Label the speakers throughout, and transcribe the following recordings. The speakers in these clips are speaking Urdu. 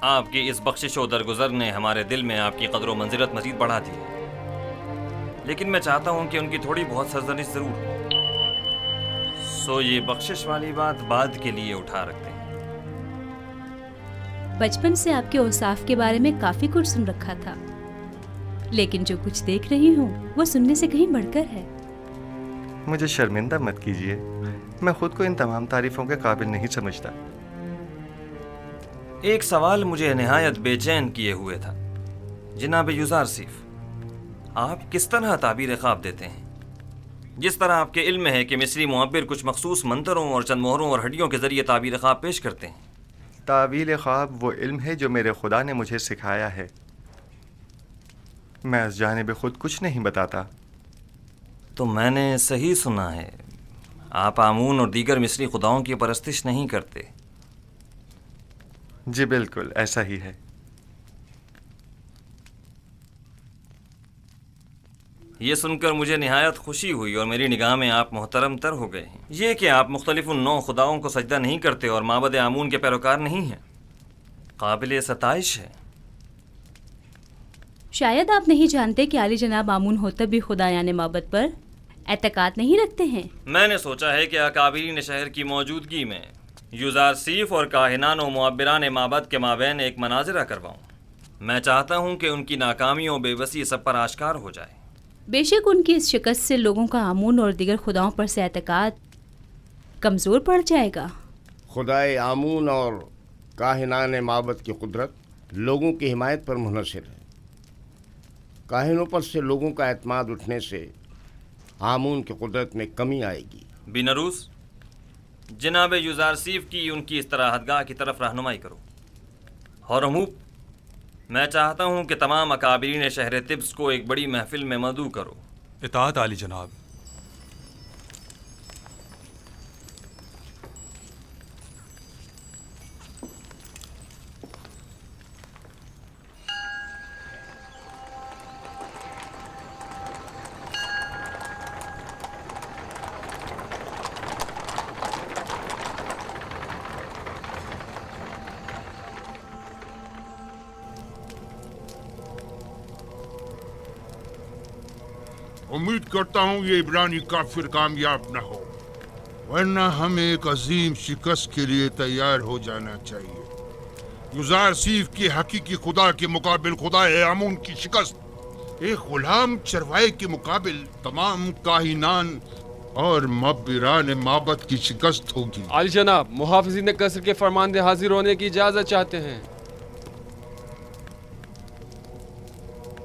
Speaker 1: آپ کی اس بخشش و درگزر نے ہمارے دل میں آپ کی قدر و منزلت مزید بڑھا دی ہے، لیکن میں چاہتا ہوں کہ ان کی تھوڑی بہت سرزنش ضرور ہو۔ سو یہ بخشش والی بات بعد کے لیے اٹھا رکھتے ہیں۔
Speaker 2: بچپن سے آپ کے اوصاف کے بارے میں کافی کچھ سن رکھا تھا، لیکن جو کچھ دیکھ رہی ہوں وہ سننے سے کہیں بڑھ کر ہے۔
Speaker 3: مجھے شرمندہ مت کیجیے، میں خود کو ان تمام تعریفوں کے قابل نہیں سمجھتا۔
Speaker 1: ایک سوال مجھے نہایت بے چین کیے ہوئے تھا جناب یوزارسیف، آپ کس طرح تعبیر خواب دیتے ہیں؟ جس طرح آپ کے علم ہے کہ مصری معبر کچھ مخصوص منتروں اور چند مہروں اور ہڈیوں کے ذریعے تعبیر خواب پیش کرتے ہیں۔
Speaker 3: تعویل خواب وہ علم ہے جو میرے خدا نے مجھے سکھایا ہے، میں از جانب خود کچھ نہیں بتاتا۔
Speaker 1: تو میں نے صحیح سنا ہے، آپ آمون اور دیگر مصری خداؤں کی پرستش نہیں کرتے؟
Speaker 3: جی بالکل ایسا ہی ہے۔
Speaker 1: یہ سن کر مجھے نہایت خوشی ہوئی اور میری نگاہ میں آپ محترم تر ہو گئے ہیں۔ یہ کہ آپ مختلف نو خداؤں کو سجدہ نہیں کرتے اور معبد آمون کے پیروکار نہیں ہیں، قابل ستائش ہے۔
Speaker 2: شاید آپ نہیں جانتے کہ عالی جناب آمون ہوتب بھی خدایان معبد پر اعتقاد نہیں رکھتے ہیں۔
Speaker 1: میں نے سوچا ہے کہ اکابرین شہر کی موجودگی میں یوزارسیف اور کاہنان و معبران معبد کے مابین ایک مناظرہ کرواؤں۔ میں چاہتا ہوں کہ ان کی ناکامیوں بے بسی سب پر آشکار ہو جائے۔
Speaker 2: بے شک ان کی اس شکست سے لوگوں کا آمون اور دیگر خداؤں پر سے اعتقاد کمزور پڑ جائے گا۔
Speaker 4: خدائے آمون اور کاہنان معبد کی قدرت لوگوں کی حمایت پر منحصر ہے۔ کاہنوں پر سے لوگوں کا اعتماد اٹھنے سے آمون کی قدرت میں کمی آئے گی۔
Speaker 1: بینروس، جناب یوزارسیف کی ان کی استراحت گاہ کی طرف رہنمائی کرو۔ ہورموپ، میں چاہتا ہوں کہ تمام اکابرین شہر طبس کو ایک بڑی محفل میں مدعو کرو۔
Speaker 5: اطاعت عالی جناب۔
Speaker 6: امید کرتا ہوں یہ عبرانی کافر کامیاب نہ ہو، ورنہ ہمیں ایک عظیم شکست کے لیے تیار ہو جانا چاہیے۔ یوزارسیف کی حقیقی خدا کے مقابل خدا آمون کی شکست ایک غلام چروائے کے مقابل تمام کاہنان اور معبران معبد کی شکست ہوگی۔
Speaker 7: عالی جناب، محافظین قصر کے فرماندے حاضر ہونے کی اجازت چاہتے ہیں۔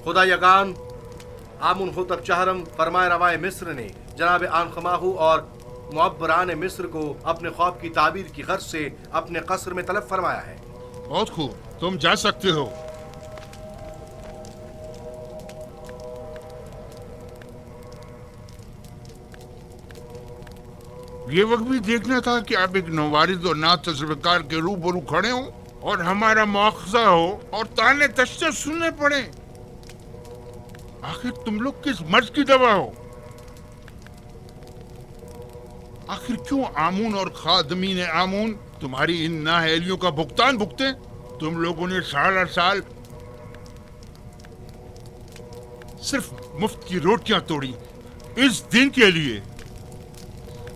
Speaker 8: خدا یگان آمون ہوتب چہرم فرمائے روائے مصر نے جناب آنخماہو اور معبران مصر کو اپنے خواب کی تعبیر کی غرض سے اپنے قصر میں طلب فرمایا ہے۔
Speaker 6: بہت خوب، تم جا سکتے ہو۔ یہ وقت بھی دیکھنا تھا کہ آپ ایک نوارد اور نا تجربہ کار کے روبرو کھڑے ہوں اور ہمارا مواخذہ ہو اور تانے تشنے سننے پڑے۔ آخر تم لوگ کس مرض کی دوا ہو؟ آخر کیوں آمون اور خادمین آمون تمہاری ان نااہلیوں کا بھگتان بھگتے؟ تم لوگوں نے سال ہر سال صرف مفت کی روٹیاں توڑی اس دن کے لیے۔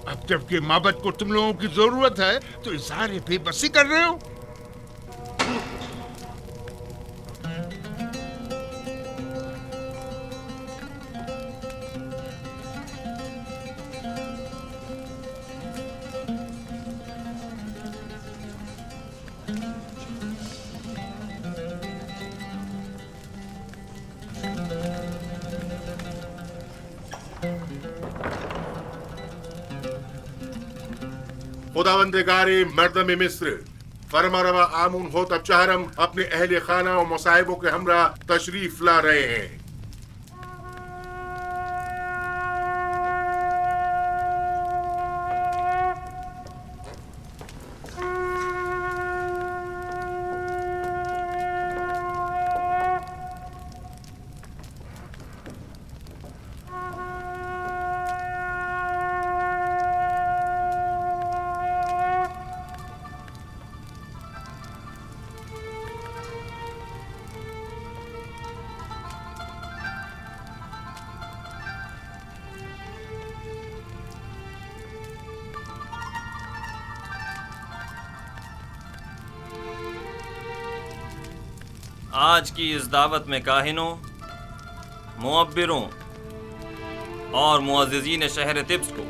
Speaker 6: اب جب کہ معبد کو تم لوگوں کی ضرورت ہے تو اظہار بے بسی کر رہے ہو۔ خداوندگار مردم مصر، فرما روا آمون ہوتب چہرم اپنے اہل خانہ و مصائبوں کے ہمراہ تشریف لا رہے ہیں۔
Speaker 1: آج کی اس دعوت میں کاہنوں، معبروں اور معززین شہر طبس کو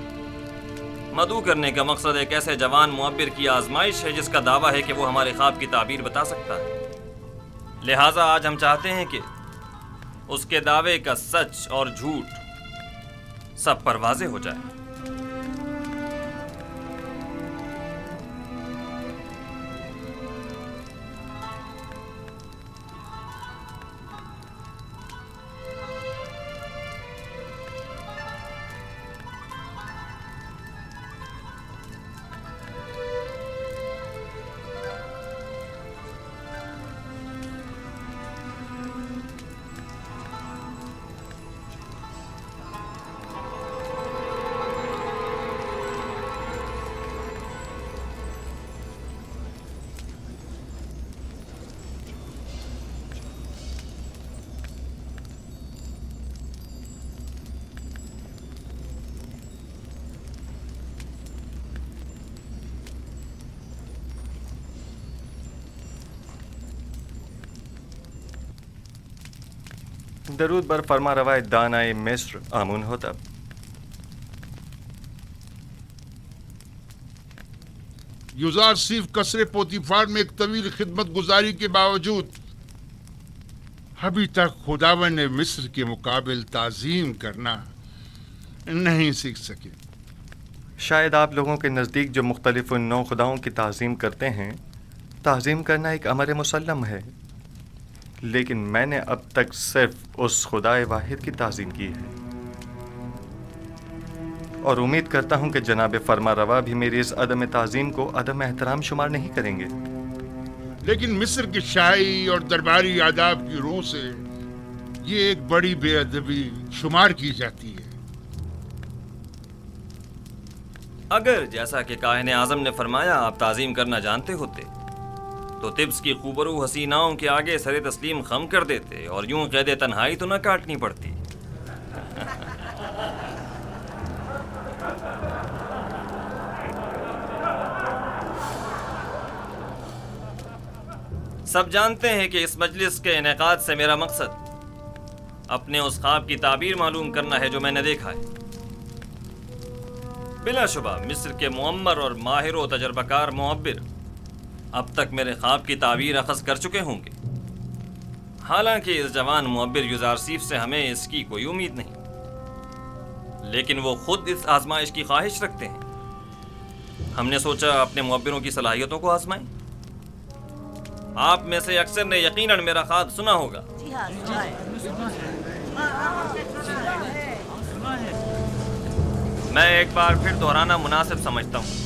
Speaker 1: مدعو کرنے کا مقصد ایک ایسے جوان معبر کی آزمائش ہے جس کا دعویٰ ہے کہ وہ ہمارے خواب کی تعبیر بتا سکتا ہے۔ لہٰذا آج ہم چاہتے ہیں کہ اس کے دعوے کا سچ اور جھوٹ سب پر واضح ہو جائے۔
Speaker 3: درود بر فرما روای دانای مصر آمون ہوتب۔
Speaker 6: یوزارسیف قصر پوتیفار میں ایک طویل خدمت گزاری کے باوجود ابھی تک خداوند مصر کے مقابل تعظیم کرنا نہیں سیکھ سکے۔
Speaker 3: شاید آپ لوگوں کے نزدیک جو مختلف نو خداؤں کی تعظیم کرتے ہیں، تعظیم کرنا ایک امر مسلم ہے، لیکن میں نے اب تک صرف اس خدائے واحد کی تعظیم کی ہے، اور امید کرتا ہوں کہ جناب فرما روا بھی میری اس عدم تعظیم کو عدم احترام شمار نہیں کریں گے۔
Speaker 6: لیکن مصر کی شاہی اور درباری آداب کی روح سے یہ ایک بڑی بے ادبی شمار کی جاتی ہے۔
Speaker 1: اگر جیسا کہ کاہن اعظم نے فرمایا آپ تعظیم کرنا جانتے ہوتے تو طبس کی خوبرو حسیناؤں کے آگے سر تسلیم خم کر دیتے اور یوں قید تنہائی تو نہ کاٹنی پڑتی۔ سب جانتے ہیں کہ اس مجلس کے انعقاد سے میرا مقصد اپنے اس خواب کی تعبیر معلوم کرنا ہے جو میں نے دیکھا ہے۔ بلا شبہ مصر کے معمر اور ماہر و تجربہ کار معبر اب تک میرے خواب کی تعبیر اخذ کر چکے ہوں گے، حالانکہ اس جوان معبر یوزارسیف سے ہمیں اس کی کوئی امید نہیں، لیکن وہ خود اس آزمائش کی خواہش رکھتے ہیں۔ ہم نے سوچا اپنے معبروں کی صلاحیتوں کو آزمائیں۔ آپ میں سے اکثر نے یقیناً میرا خواب سنا ہوگا۔ میں ایک بار پھر دہرانا مناسب سمجھتا ہوں۔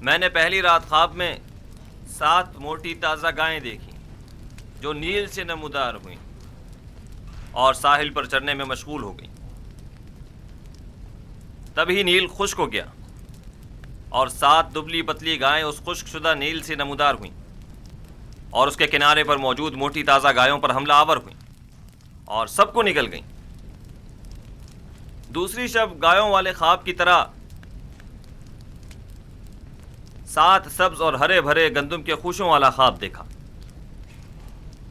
Speaker 1: میں نے پہلی رات خواب میں 7 موٹی تازہ گائیں دیکھی جو نیل سے نمودار ہوئیں اور ساحل پر چرنے میں مشغول ہو گئیں۔ تبھی نیل خشک ہو گیا اور 7 دبلی پتلی گائیں اس خشک شدہ نیل سے نمودار ہوئیں اور اس کے کنارے پر موجود موٹی تازہ گایوں پر حملہ آور ہوئیں اور سب کو نگل گئیں۔ دوسری شب گایوں والے خواب کی طرح 7 سبز اور ہرے بھرے گندم کے خوشوں والا خواب دیکھا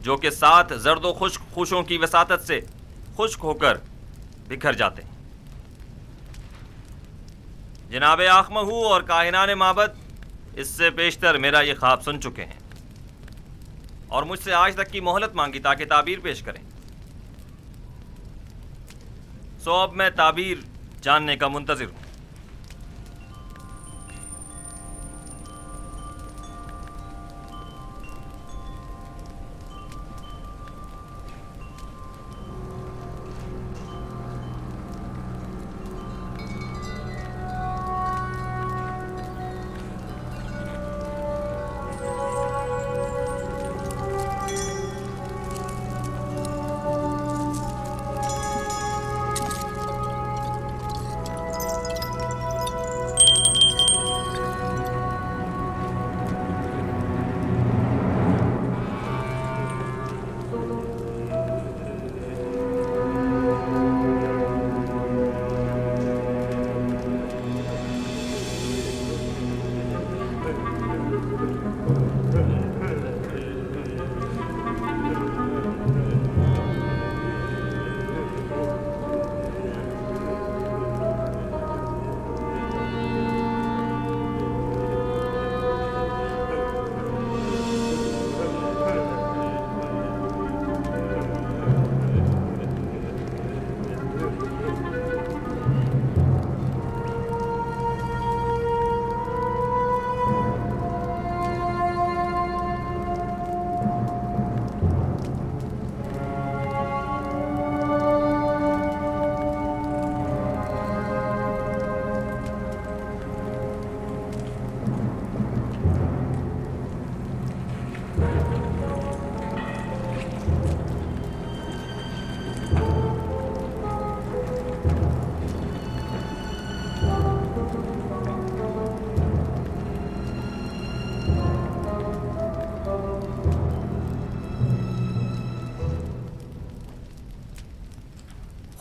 Speaker 1: جو کہ 7 زرد و خشک خوشوں کی وساطت سے خشک ہو کر بکھر جاتے ہیں۔ جناب آخمہو اور کاہنان معبد اس سے پیشتر میرا یہ خواب سن چکے ہیں اور مجھ سے آج تک کی مہلت مانگی تاکہ تعبیر پیش کریں۔ سو اب میں تعبیر جاننے کا منتظر ہوں۔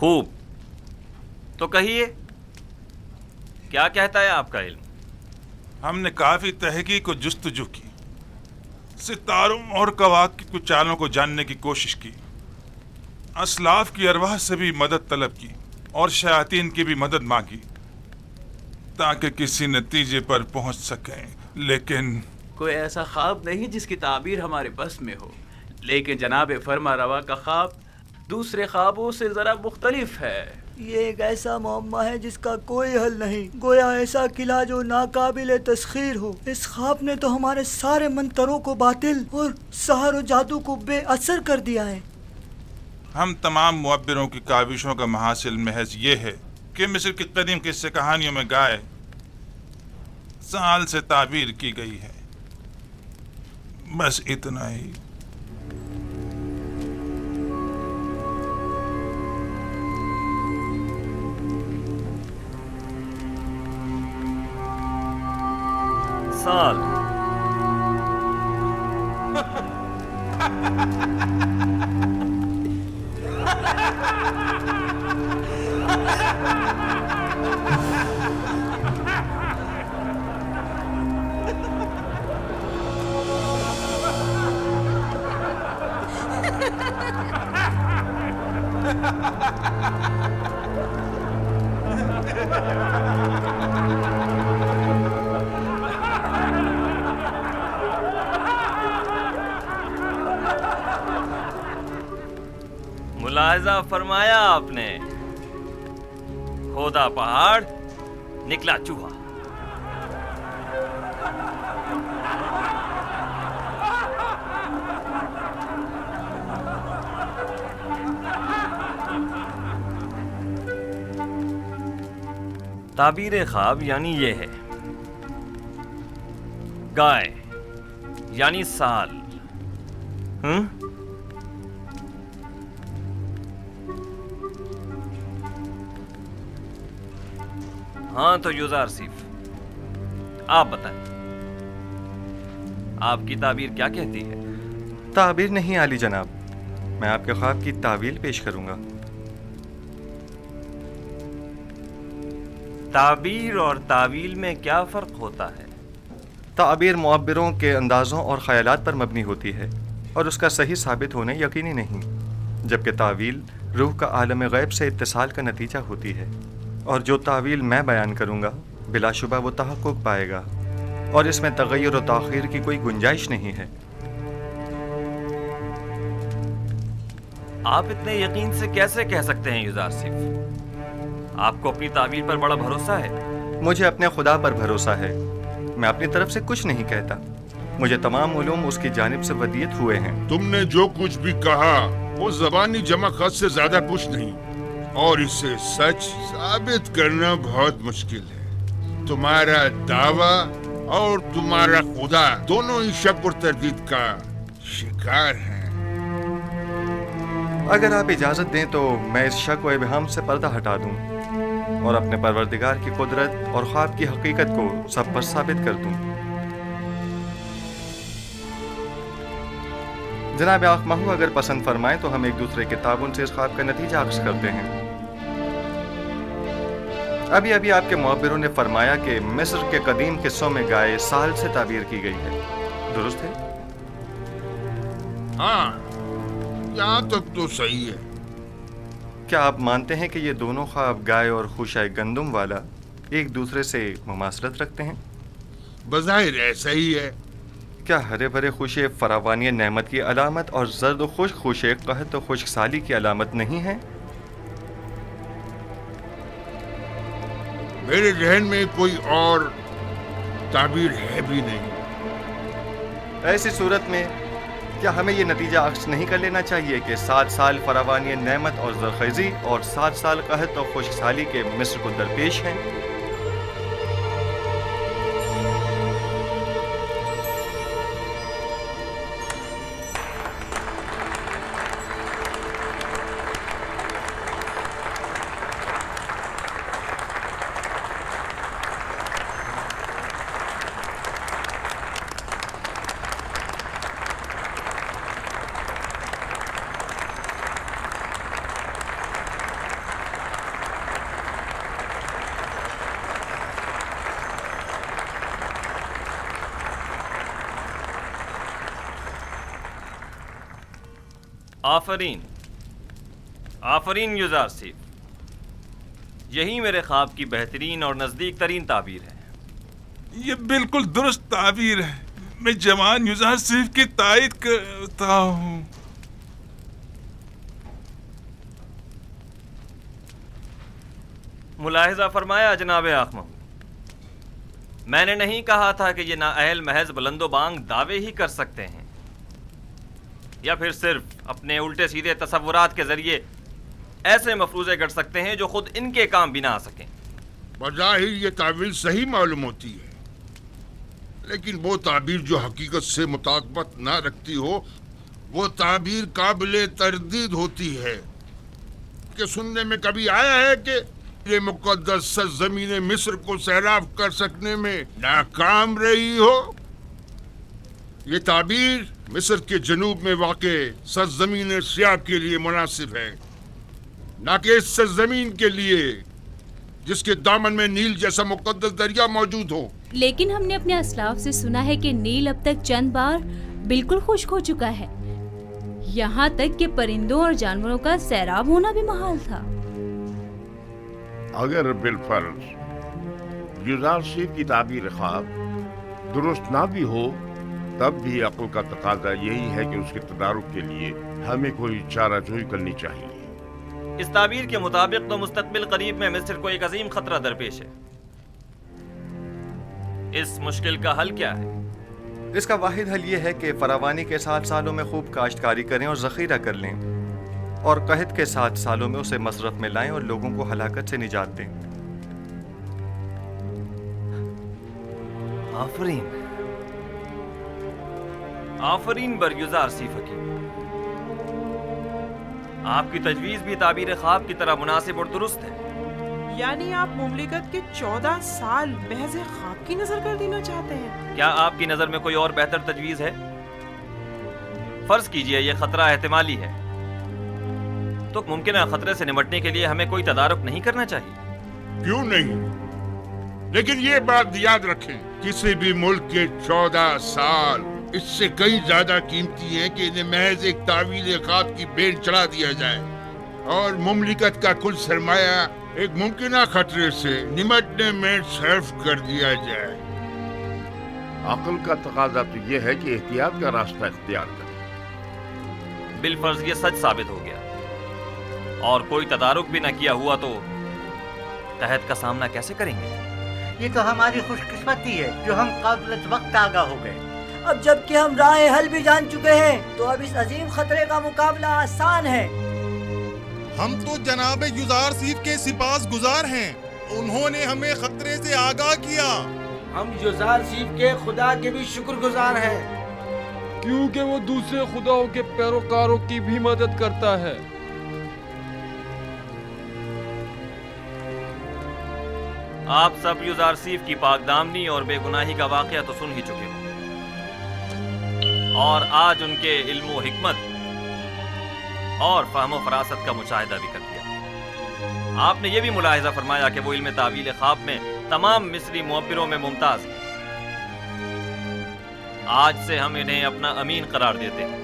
Speaker 1: خوب. تو کہیے کیا کہتا ہے آپ کا علم؟
Speaker 5: ہم نے کافی تحقیق و جستجو کی، ستاروں اور کواکب کی چالوں کو جاننے کی کوشش کی، اسلاف کی ارواح سے بھی مدد طلب کی اور شیاطین کی بھی مدد مانگی تاکہ کسی نتیجے پر پہنچ سکیں، لیکن
Speaker 9: کوئی ایسا خواب نہیں جس کی تعبیر ہمارے بس میں ہو. لیکن جناب فرما روا کا خواب دوسرے خوابوں سے ذرا مختلف ہے.
Speaker 10: یہ ایک ایسا معمہ ہے جس کا کوئی حل نہیں، گویا ایسا قلعہ جو ناقابل تسخیر ہو. اس خواب نے تو ہمارے سارے منتروں کو باطل اور سحر و جادو کو بے اثر کر دیا ہے.
Speaker 5: ہم تمام معبروں کی کاوشوں کا محاصل محض یہ ہے کہ مصر کی قدیم قصے کہانیوں میں گائے سال سے تعبیر کی گئی ہے. بس اتنا ہی.
Speaker 1: سال ملاحظہ فرمایا آپ نے، کھودا پہاڑ نکلا چوہا. تعبیر خواب یعنی یہ ہے، گائے یعنی سال. ہاں تو یوزار سیف، آپ بتائیں آپ کی تعبیر کیا کہتی ہے؟
Speaker 3: تعبیر نہیں عالی جناب، میں آپ کے خواب کی تعویل پیش کروں گا.
Speaker 1: تعبیر اور تعویل میں کیا فرق ہوتا ہے؟
Speaker 3: تعبیر معبروں کے اندازوں اور خیالات پر مبنی ہوتی ہے اور اس کا صحیح ثابت ہونا یقینی نہیں، جبکہ تعویل روح کا عالم غیب سے اتصال کا نتیجہ ہوتی ہے، اور جو تعویل میں بیان کروں گا بلا شبہ وہ تحقق پائے گا اور اس میں تغیر و تاخیر کی کوئی گنجائش نہیں ہے.
Speaker 1: آپ اتنے یقین سے کیسے کہہ سکتے ہیں یوزار سیف؟ آپ کو اپنی تعبیر پر بڑا بھروسہ ہے؟
Speaker 3: مجھے اپنے خدا پر بھروسہ ہے، میں اپنی طرف سے کچھ نہیں کہتا، مجھے تمام علوم اس کی جانب سے ودیت ہوئے ہیں.
Speaker 6: تم نے جو کچھ بھی کہا وہ زبانی جمع خط سے زیادہ کچھ نہیں، اور اسے سچ ثابت کرنا بہت مشکل ہے. تمہارا دعویٰ اور تمہارا خدا دونوں ہی شک اور تردید کا شکار ہیں.
Speaker 3: اگر آپ اجازت دیں تو میں اس شک و ابہام سے پردہ ہٹا دوں اور اپنے پروردگار کی قدرت اور خواب کی حقیقت کو سب پر ثابت کر دوں. جناب آنکھ ماہو اگر پسند فرمائیں تو ہم ایک دوسرے کے تعاون سے اس خواب کا نتیجہ اخذ کرتے ہیں. ابھی آپ کے معبروں نے فرمایا کہ مصر کے قدیم قصوں میں گائے سال سے تعبیر کی گئی ہے، درست ہے؟
Speaker 6: ہاں، یہاں تک تو صحیح ہے.
Speaker 3: کیا آپ مانتے ہیں کہ یہ دونوں خواب گائے اور خوشۂ گندم والا ایک دوسرے سے مماثلت رکھتے ہیں؟
Speaker 6: بظاہر ایسا ہی ہے.
Speaker 3: کیا ہرے بھرے خوشے فراوانی نعمت کی علامت اور زرد و خشک خوشے قحط و خشک سالی کی علامت نہیں ہیں؟
Speaker 6: میرے ذہن میں کوئی اور تعبیر ہے بھی نہیں.
Speaker 3: ایسی صورت میں کیا ہمیں یہ نتیجہ اخذ نہیں کر لینا چاہیے کہ 7 سال فراوانی نعمت اور زرخیزی اور 7 سال قحط اور خشک سالی کے مصر کو درپیش ہیں؟
Speaker 1: آفرین آفرین یزار سیف، یہی میرے خواب کی بہترین اور نزدیک ترین تعبیر ہے۔
Speaker 5: یہ بالکل درست تعبیر ہے، میں جوان یوزار سیف کی تائید کرتا ہوں۔
Speaker 1: ملاحظہ فرمایا جناب آخمہ، میں نے نہیں کہا تھا کہ یہ نااہل محض بلند و بانگ دعوے ہی کر سکتے ہیں یا پھر صرف اپنے الٹے سیدھے تصورات کے ذریعے ایسے مفروضے گڑھ سکتے ہیں جو خود ان کے کام بھی نہ آ سکیں۔
Speaker 6: بظاہر یہ تعبیر صحیح معلوم ہوتی ہے، لیکن وہ تعبیر جو حقیقت سے مطابقت نہ رکھتی ہو وہ تعبیر قابل تردید ہوتی ہے۔ کہ سننے میں کبھی آیا ہے کہ یہ مقدس سرزمین مصر کو سیراب کر سکنے میں ناکام رہی ہو؟ یہ تعبیر مصر کے جنوب میں واقع سرزمین سیاب کے لیے مناسب ہے، نہ کہ اس سرزمین کے لیے جس کے دامن میں نیل جیسا مقدس دریا موجود ہو۔
Speaker 2: لیکن ہم نے اپنے اسلاف سے سنا ہے کہ نیل اب تک چند بار بالکل خشک ہو چکا ہے، یہاں تک کہ پرندوں اور جانوروں کا سیراب ہونا بھی محال تھا۔
Speaker 4: اگر بالفرض یوزار سیف کی تعبیر خواب درست نہ بھی ہو، تب بھی عقل کا تقاضا یہی ہے کہ اس کے تدارک کے لیے ہمیں کوئی چارہ جوئی کرنی چاہیے۔
Speaker 1: اس تعبیر کے مطابق تو مستقبل قریب میں مصر کو ایک عظیم خطرہ درپیش ہے۔ اس مشکل کا حل کیا ہے؟
Speaker 3: اس کا واحد حل یہ ہے کہ فراوانی کے 7 سالوں میں خوب کاشتکاری کریں اور ذخیرہ کر لیں، اور قحط کے 7 سالوں میں اسے مصرف میں لائیں اور لوگوں کو ہلاکت سے نجات دیں۔
Speaker 1: آفرین آفرین بر یزار سیف حکیم، آپ کی تجویز بھی تعبیر خواب کی طرح مناسب اور درست ہے۔
Speaker 11: یعنی آپ مملکت کے 14 سال محض خواب کی نظر کر دینا چاہتے ہیں؟
Speaker 1: کیا آپ کی نظر میں کوئی اور بہتر تجویز ہے؟ فرض کیجئے یہ خطرہ احتمالی ہے، تو ممکنہ خطرے سے نمٹنے کے لیے ہمیں کوئی تدارک نہیں کرنا چاہیے؟
Speaker 6: کیوں نہیں؟ لیکن یہ بات یاد رکھیں، کسی بھی ملک کے 14 سال اس سے کئی زیادہ قیمتی ہیں کہ انہیں محض ایک تعویل خواب کی بین چڑھا دیا جائے اور مملکت کا کل سرمایہ ایک ممکنہ خطرے سے نمٹنے میں صرف کر دیا جائے۔
Speaker 4: عقل کا تقاضا تو یہ ہے کہ احتیاط کا راستہ اختیار کریں۔
Speaker 1: بالفرض یہ سچ ثابت ہو گیا اور کوئی تدارک بھی نہ کیا ہوا تو قحط کا سامنا کیسے کریں گے؟
Speaker 10: یہ تو ہماری خوش قسمتی ہے جو ہم قبل وقت آگاہ ہو گئے۔ اب جب کہ ہم راہ حل بھی جان چکے ہیں تو اب اس عظیم خطرے کا مقابلہ آسان ہے۔
Speaker 12: ہم تو جناب یزار سیف کے سپاس گزار ہیں، انہوں نے ہمیں خطرے سے آگاہ کیا۔
Speaker 13: ہم یزار سیف کے خدا کے بھی شکر گزار ہیں،
Speaker 7: کیونکہ وہ دوسرے خداؤں کے پیروکاروں کی بھی مدد کرتا ہے۔
Speaker 1: آپ سب یزار سیف کی پاک دامنی اور بے گناہی کا واقعہ تو سن ہی چکے ہو، اور آج ان کے علم و حکمت اور فہم و فراست کا مشاہدہ بھی کر لیا۔ آپ نے یہ بھی ملاحظہ فرمایا کہ وہ علم تعویل خواب میں تمام مصری معبروں میں ممتاز ہیں۔ آج سے ہم انہیں اپنا امین قرار دیتے ہیں۔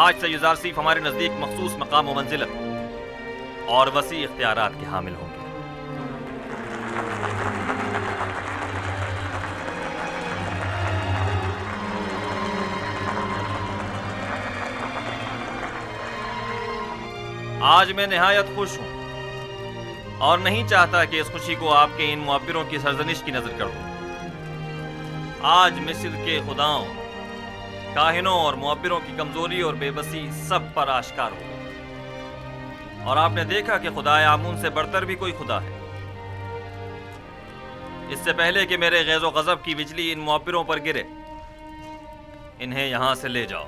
Speaker 1: آج سے یزار سیف ہمارے نزدیک مخصوص مقام و منزلت اور وسیع اختیارات کے حامل ہوں گے۔ آج میں نہایت خوش ہوں اور نہیں چاہتا کہ اس خوشی کو آپ کے ان معبروں کی سرزنش کی نظر کر دوں۔ آج مصر کے خداؤں، کاہنوں اور معبروں کی کمزوری اور بے بسی سب پر آشکار ہو گئی، اور آپ نے دیکھا کہ خدائے آمون سے بڑھتر بھی کوئی خدا ہے۔ اس سے پہلے کہ میرے غیظ و غضب کی بجلی ان معبروں پر گرے، انہیں یہاں سے لے جاؤ۔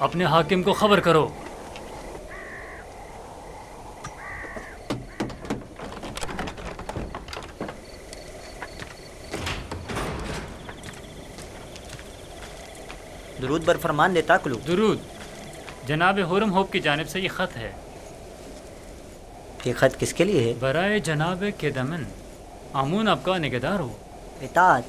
Speaker 14: اپنے حاکم کو خبر کرو۔
Speaker 10: درود بر فرمان دیتا کلو۔
Speaker 14: درود۔ جناب ہورم ہوپ کی جانب سے یہ خط ہے۔
Speaker 10: یہ خط کس کے لیے ہے؟
Speaker 14: برائے جناب کے دمن آمون آپ کا نگہدار ہو۔
Speaker 10: اطاعت